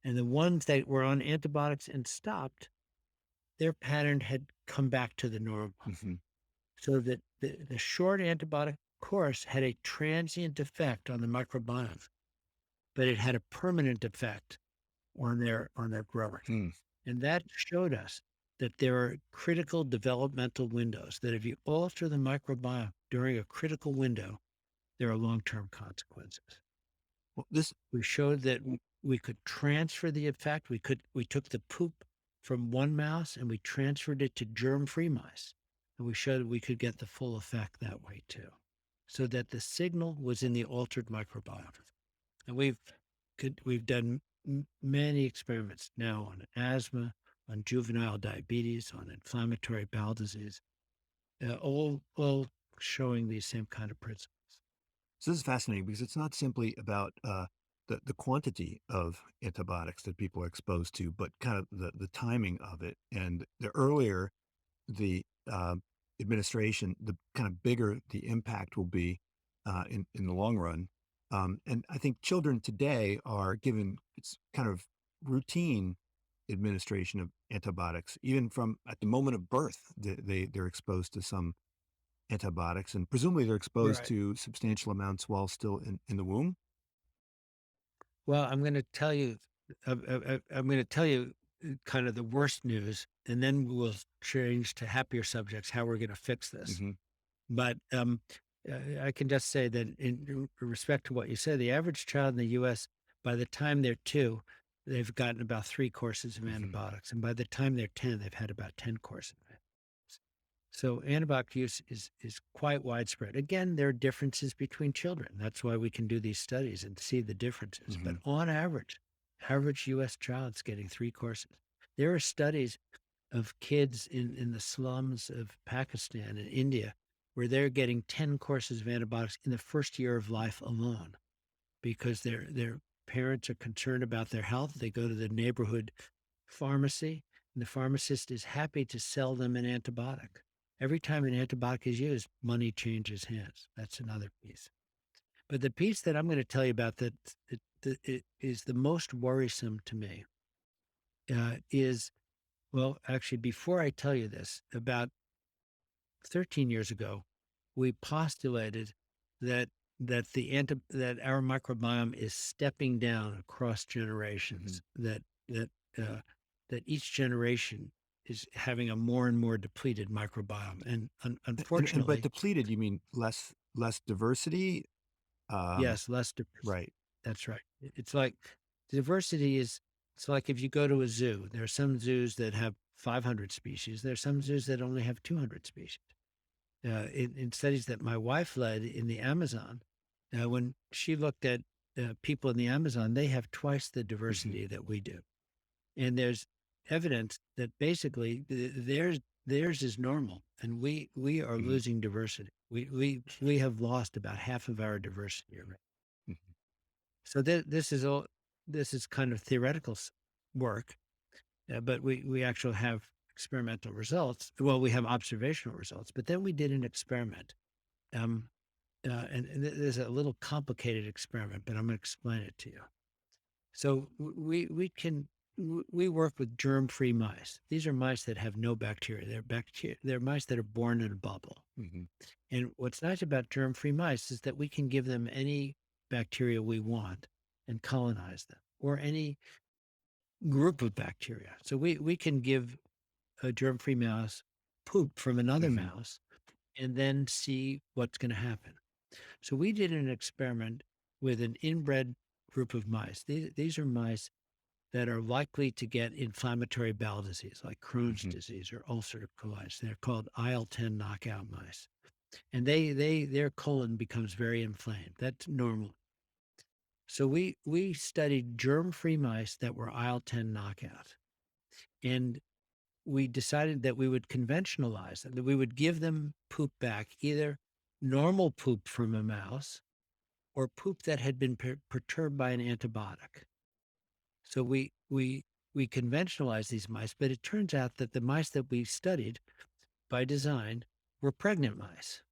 And the ones that were on antibiotics and stopped, their pattern had come back to the normal. Hmm. So that the short antibiotic course had a transient effect on the microbiome, but it had a permanent effect on their growing. Hmm. And that showed us that there are critical developmental windows, that if you alter the microbiome during a critical window, there are long-term consequences. Well, this We showed that we could transfer the effect. We took the poop from one mouse and we transferred it to germ-free mice. And we showed we could get the full effect that way too. So that the signal was in the altered microbiome. And we've done many experiments now on asthma, on juvenile diabetes, on inflammatory bowel disease, all showing these same kind of principles. So this is fascinating because it's not simply about the quantity of antibiotics that people are exposed to, but kind of the timing of it. And the earlier the administration, the kind of bigger the impact will be in the long run. And I think children today are given it's kind of routine administration of antibiotics, even from at the moment of birth. They're exposed to some antibiotics, and presumably they're exposed Right. to substantial amounts while still in the womb. Well, I'm going to tell you, I'm going to tell you kind of the worst news, and then we'll change to happier subjects, how we're going to fix this. Hmm. But I can just say that in respect to what you said, the average child in the U.S., by the time they're 2, they've gotten about 3 courses of Hmm. antibiotics. And by the time they're 10, they've had about 10 courses of antibiotics. So antibiotic use is quite widespread. Again, there are differences between children. That's why we can do these studies and see the differences. But Hmm. on average U.S. child's getting 3 courses. There are studies of kids in the slums of Pakistan and India where they're getting 10 courses of antibiotics in the first year of life alone because their parents are concerned about their health. They go to the neighborhood pharmacy, and the pharmacist is happy to sell them an antibiotic. Every time an antibiotic is used, money changes hands. That's another piece. But the piece that I'm going to tell you about that is the most worrisome to me is, well, actually, before I tell you this, about 13 years ago, we postulated that that our microbiome is stepping down across Hmm. generations. Uh, that each generation is having a more and more depleted microbiome, and And by unfortunately, depleted, you mean less diversity? Um, yes, less diversity. right. That's right. It's like diversity is. It's like if you go to a zoo, there are some zoos that have 500 species. There are some zoos that only have 200 species. In studies that my wife led in the Amazon, when she looked at people in the Amazon, they have twice the Hmm. diversity that we do. And there's evidence that basically theirs is normal, and we are Hmm. losing diversity. We have lost about half of our diversity already. Hmm. So this is kind of theoretical work, but we actually have experimental results. Well, we have observational results, but then we did an experiment. Um, and this is a little complicated experiment, but I'm going to explain it to you. So we work with germ-free mice. These are mice that have no bacteria. They're mice that are born in a bubble. Hmm. And what's nice about germ-free mice is that we can give them any bacteria we want and colonize them, or any group of bacteria. So we can give a germ-free mouse poop from another Hmm. mouse and then see what's going to happen. So we did an experiment with an inbred group of mice. These are mice that are likely to get inflammatory bowel disease like Crohn's Mhm. disease or ulcerative colitis. They're called IL-10 knockout mice. And their colon becomes very inflamed. That's normal. So we studied germ-free mice that were IL-10 knockout. And we decided that we would conventionalize them, that we would give them poop back, either normal poop from a mouse or poop that had been perturbed by an antibiotic. So we conventionalized these mice, but it turns out that the mice that we studied by design were pregnant mice.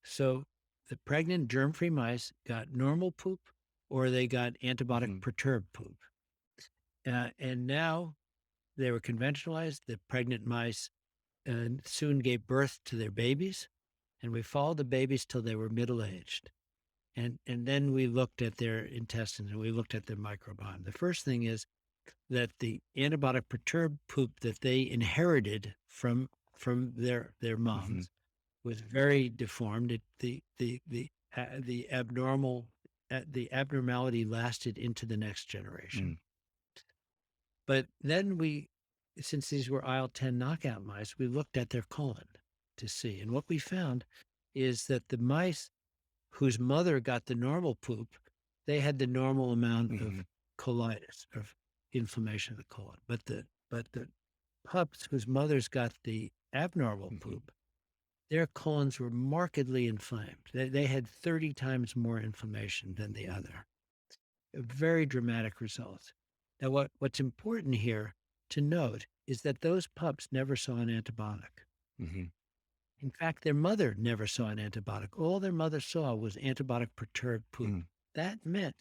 So the pregnant germ-free mice got normal poop or they got antibiotic Mhm. perturbed poop. And now they were conventionalized. The pregnant mice soon gave birth to their babies, and we followed the babies till they were middle-aged. And then we looked at their intestines and we looked at their microbiome. The first thing is that the antibiotic perturbed poop that they inherited from their Mhm. moms was very deformed. The abnormality lasted into the next generation. Mm. But then since these were IL-10 knockout mice, we looked at their colon to see. And what we found is that the mice whose mother got the normal poop, they had the normal amount of Mhm. colitis, of inflammation of the colon. But the pups whose mothers got the abnormal Mhm. poop, their colons were markedly inflamed. They had 30 times more inflammation than the other. A very dramatic result. Now, what's important here to note is that those pups never saw an antibiotic. Mhm. In fact, their mother never saw an antibiotic. All their mother saw was antibiotic perturbed poop. Mm. That meant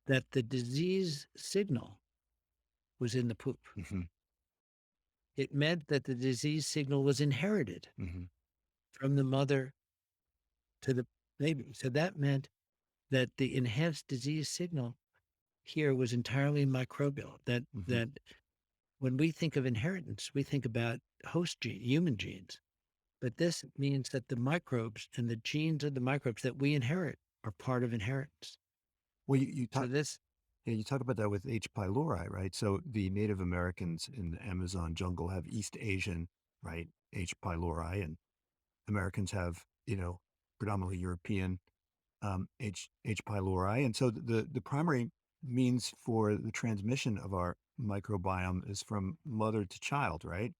that the disease signal was in the poop. Mhm. It meant that the disease signal was inherited Mhm. from the mother to the baby. So that meant that the enhanced disease signal here was entirely microbial. Mhm. That when we think of inheritance, we think about human genes. But this means that the microbes and the genes of the microbes that we inherit are part of inheritance. Well, you So talk this, yeah, you talk about that with H. pylori, right? So the Native Americans in the Amazon jungle have East Asian, right, H. pylori, and Americans have, predominantly European H. pylori. And so the primary means for the transmission of our microbiome is from mother to child, right?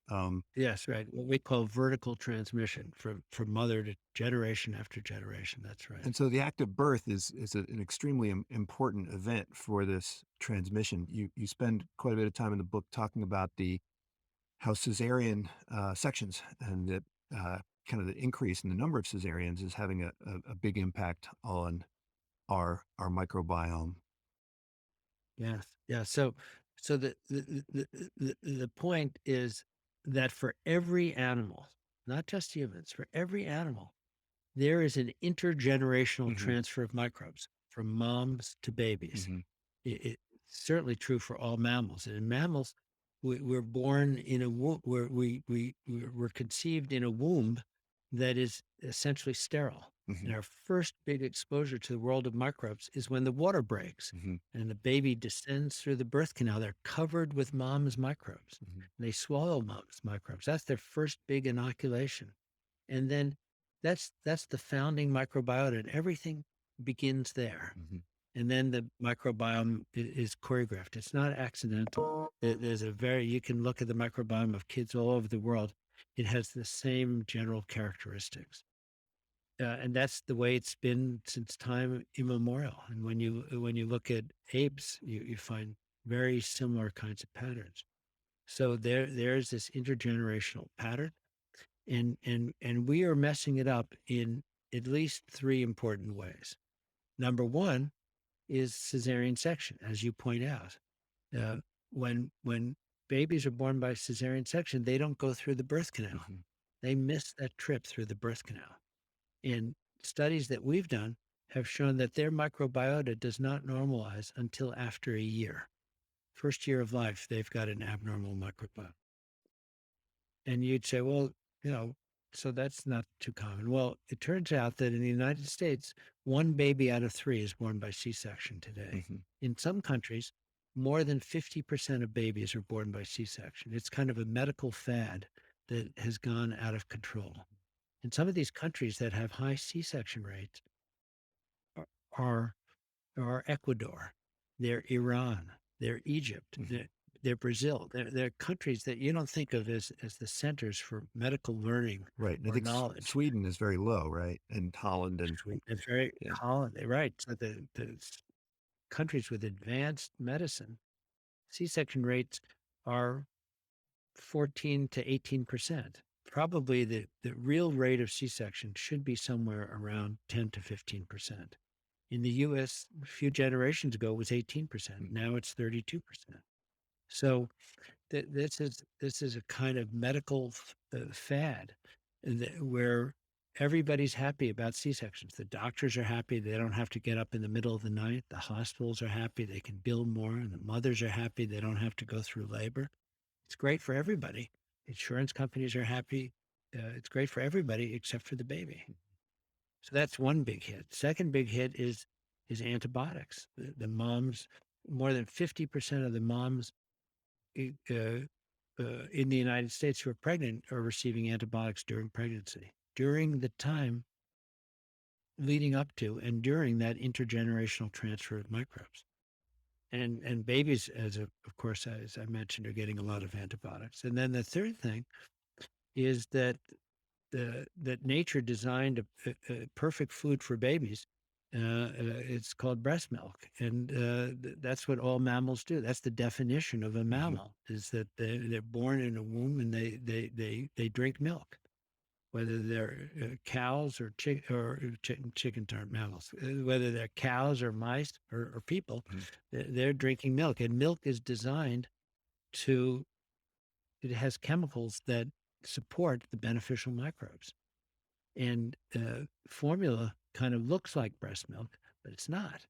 Um, yes, right. What we call vertical transmission from mother to generation after generation. That's right. and so the act of birth is an extremely important event for this transmission. You spend quite a bit of time in the book talking about the how cesarean sections and that kind of the increase in the number of cesareans is having a big impact on our microbiome. Yes. Yeah. So the point is that for every animal, not just humans, for every animal, there is an intergenerational Hmm. transfer of microbes from moms to babies. Hmm. It's certainly true for all mammals. And in mammals, we're born in a womb, where we're conceived in a womb that is essentially sterile. Hmm. And our first big exposure to the world of microbes is when the water breaks Hmm. and the baby descends through the birth canal. They're covered with mom's microbes. Hmm. And they swallow mom's microbes. That's their first big inoculation. And then that's the founding microbiota, and everything begins there. Hmm. And then the microbiome is choreographed. It's not accidental. There's you can look at the microbiome of kids all over the world. It has the same general characteristics. And that's the way it's been since time immemorial. And when you look at apes, you find very similar kinds of patterns. So there's this intergenerational pattern, and we are messing it up in at least three important ways. Number one is cesarean section, as you point out. Uh, when babies are born by cesarean section, they don't go through the birth canal. Hmm. They miss that trip through the birth canal. And studies that we've done have shown that their microbiota does not normalize until after a year. First year of life, they've got an abnormal microbiome. And you'd say, well, you know, so that's not too common. Well, it turns out that in the United States, one baby out of three is born by C-section today. Hmm. In some countries, more than 50% of babies are born by C-section. It's kind of a medical fad that has gone out of control. And some of these countries that have high C-section rates are, are are Ecuador, they're Iran, they're Egypt, Mhm. they're Brazil. They're countries that you don't think of as the centers for medical learning Right. And I or think knowledge. Sweden is very low, right? And Holland and It's very yeah. Holland, right? So the countries with advanced medicine, C-section rates are 14 to 18%. Probably the real rate of C-section should be somewhere around 10 to 15%. In the US, a few generations ago, it was 18%. Mhm. Now it's 32%. So this is a kind of medical fad where everybody's happy about C-sections. The doctors are happy. They don't have to get up in the middle of the night. The hospitals are happy. They can bill more. And the mothers are happy. They don't have to go through labor. It's great for everybody. Insurance companies are happy. It's great for everybody except for the baby. So that's one big hit. Second big hit is antibiotics. The moms, more than 50% of the moms in the United States who are pregnant are receiving antibiotics during pregnancy, during the time leading up to and during that intergenerational transfer of microbes. And babies, of course, as I mentioned, are getting a lot of antibiotics. And then the third thing is that nature designed a perfect food for babies. It's called breast milk, and that's what all mammals do. That's the definition of a Mhm. mammal: is that they're born in a womb and they drink milk. Whether they're cows or chickens aren't mammals. Whether they're cows or mice or people, Mhm. they're drinking milk, and milk is designed to. It has chemicals that support the beneficial microbes. And formula kind of looks like breast milk, but it's not.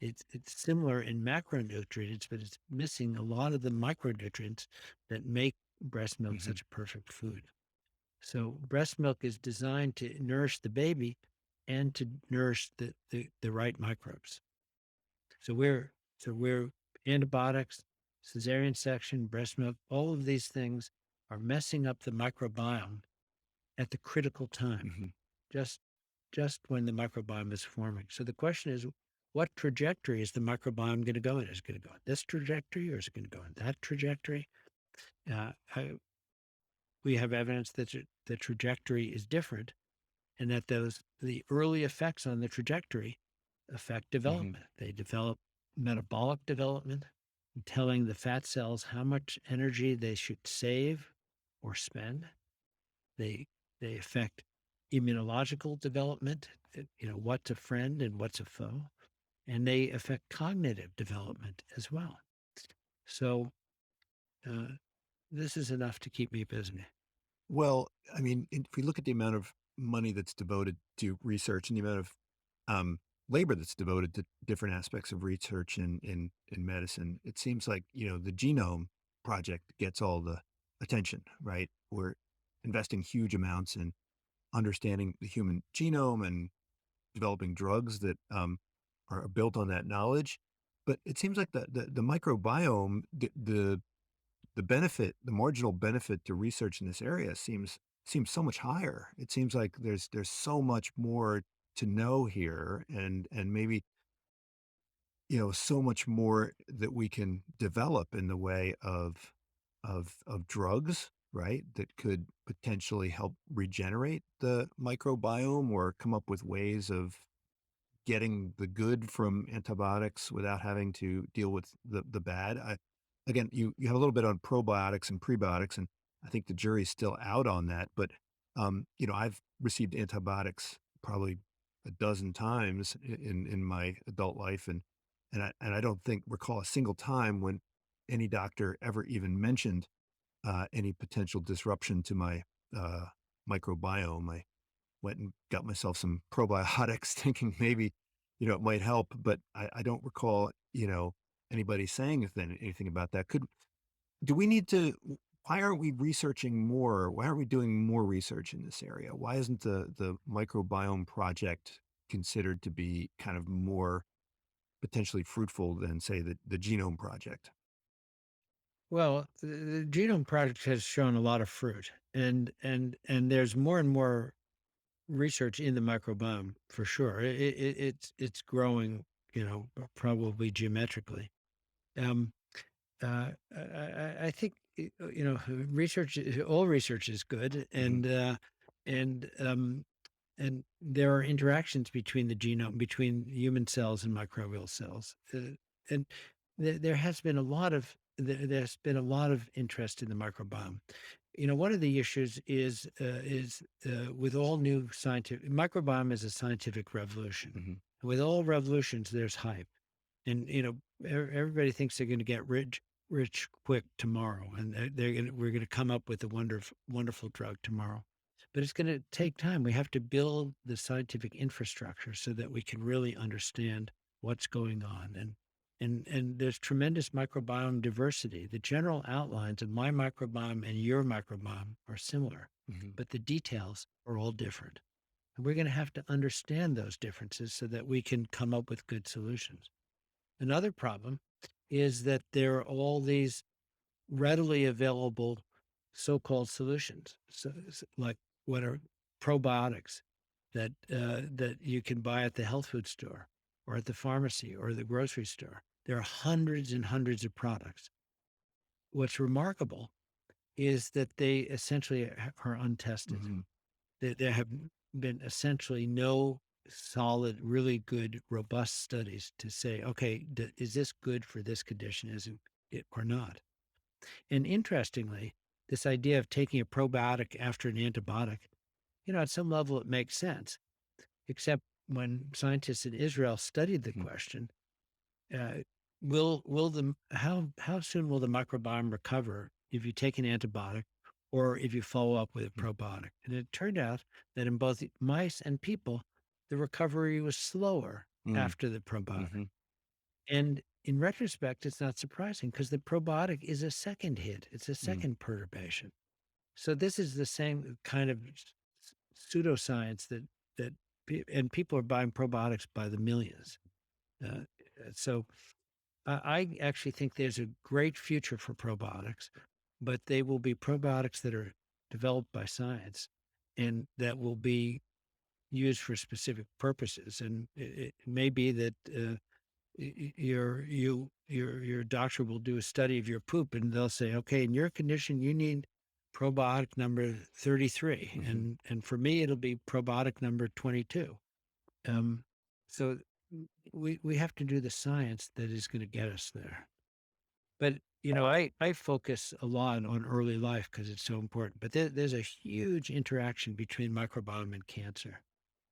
It's similar in macronutrients, but it's missing a lot of the micronutrients that make breast milk Mhm. such a perfect food. So breast milk is designed to nourish the baby and to nourish the right microbes. So we're antibiotics, cesarean section, breast milk, all of these things are messing up the microbiome at the critical time, Mhm. just just when the microbiome is forming. So the question is, what trajectory is the microbiome going to go in? Is it going to go in this trajectory, or is it going to go in that trajectory? Uh, I, we have evidence that the trajectory is different, and that the early effects on the trajectory affect Mhm. development. They develop metabolic development, telling the fat cells how much energy they should save or spend. They they affect immunological development, what's a friend and what's a foe, and they affect cognitive development as well. So uh, this is enough to keep me busy. Well, I mean, if we look at the amount of money that's devoted to research and the amount of labor that's devoted to different aspects of research in medicine, it seems like the genome project gets all the attention, right? We're investing huge amounts in understanding the human genome and developing drugs that are built on that knowledge. But it seems like the microbiome, the benefit, the marginal benefit to research in this area seems so much higher. It seems like there's so much more to know here, and maybe so much more that we can develop in the way of drugs, right? That could potentially help regenerate the microbiome or come up with ways of getting the good from antibiotics without having to deal with the bad. Again, you have a little bit on probiotics and prebiotics, and I think the jury's still out on that. But I've received antibiotics probably a dozen times in my adult life, and I don't think recall a single time when any doctor ever even mentioned any potential disruption to my uh, microbiome. I went and got myself some probiotics thinking maybe, it might help, but I don't recall, anybody saying anything about that. Do we need to, why aren't we researching more? Why aren't we doing more research in this area? Why isn't the microbiome project considered to be kind of more potentially fruitful than, say, the Genome Project? Well, the Genome Project has shown a lot of fruit, and there's more and more research in the microbiome for sure. It's growing, probably geometrically. Um, I think all research is good, and and there are interactions between the genome, between human cells and microbial cells, and there has been a lot of there's been a lot of interest in the microbiome. One of the issues is with all new scientific microbiome is a scientific revolution. Hmm. With all revolutions, there's hype, and everybody thinks they're going to get rich quick tomorrow, and we're going to come up with a wonderful drug tomorrow. But it's going to take time. We have to build the scientific infrastructure so that we can really understand what's going on. And there's tremendous microbiome diversity. The general outlines of my microbiome and your microbiome are similar, Hmm. but the details are all different. And we're going to have to understand those differences so that we can come up with good solutions. Another problem is that there are all these readily available so-called solutions, like what are probiotics that you can buy at the health food store or at the pharmacy or the grocery store. There are hundreds and hundreds of products. What's remarkable is that they essentially are untested. Hmm. There have been essentially no solid, really good, robust studies to say, okay, is this good for this condition? Is it or not? And interestingly, this idea of taking a probiotic after an antibiotic, at some level it makes sense, except when scientists in Israel studied the Hmm. question, uh, will the how soon will the microbiome recover if you take an antibiotic or if you follow up with a probiotic? And it turned out that in both mice and people, the recovery was slower Mm. after the probiotic. Hmm. And in retrospect, it's not surprising because the probiotic is a second hit. It's a Mm. second perturbation. So this is the same kind of pseudoscience and people are buying probiotics by the millions. Uh, so I actually think there's a great future for probiotics, but they will be probiotics that are developed by science and that will be used for specific purposes. And it may be that your doctor will do a study of your poop and they'll say, okay, in your condition you need probiotic number 33, Hmm. and for me it'll be probiotic number 22. um so we have to do the science that is going to get us there. But I focus a lot on early life because it's so important, but there's a huge interaction between microbiome and cancer.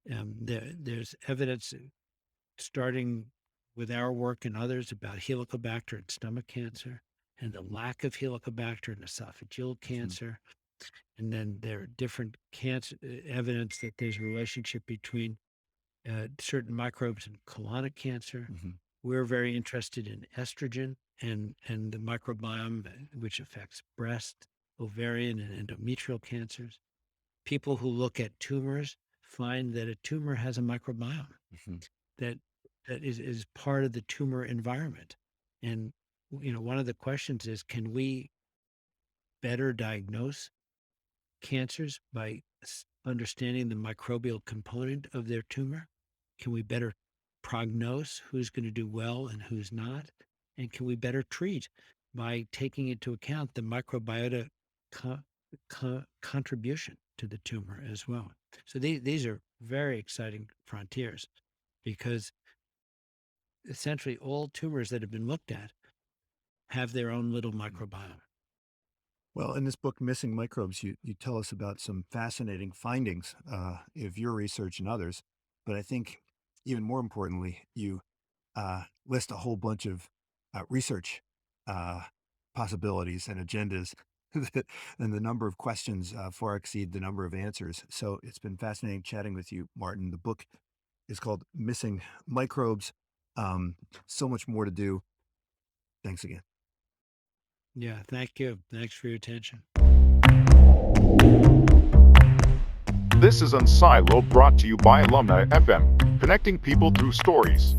There's evidence starting with our work and others about Helicobacter and stomach cancer and the lack of Helicobacter in esophageal cancer. And then there are different cancer evidence that there's a relationship between certain microbes and colonic cancer. Hmm. We're very interested in estrogen and the microbiome, which affects breast, ovarian, and endometrial cancers. People who look at tumors find that a tumor has a microbiome Hmm. that is part of the tumor environment. And one of the questions is, can we better diagnose cancers by understanding the microbial component of their tumor? Can we better prognose who's going to do well and who's not? And can we better treat by taking into account the microbiota contribution to the tumor as well? So these are very exciting frontiers because essentially all tumors that have been looked at have their own little microbiome. Well, in this book, Missing Microbes, you tell us about some fascinating findings of your research and others. But I think even more importantly, you list a whole bunch of research uh, possibilities and agendas, and the number of questions far exceed the number of answers. So it's been fascinating chatting with you, Martin. The book is called Missing Microbes. Um, so much more to do. Thanks again. Yeah, thank you. Thanks for your attention. This is Unsilo, brought to you by Alumni FM, connecting people through stories.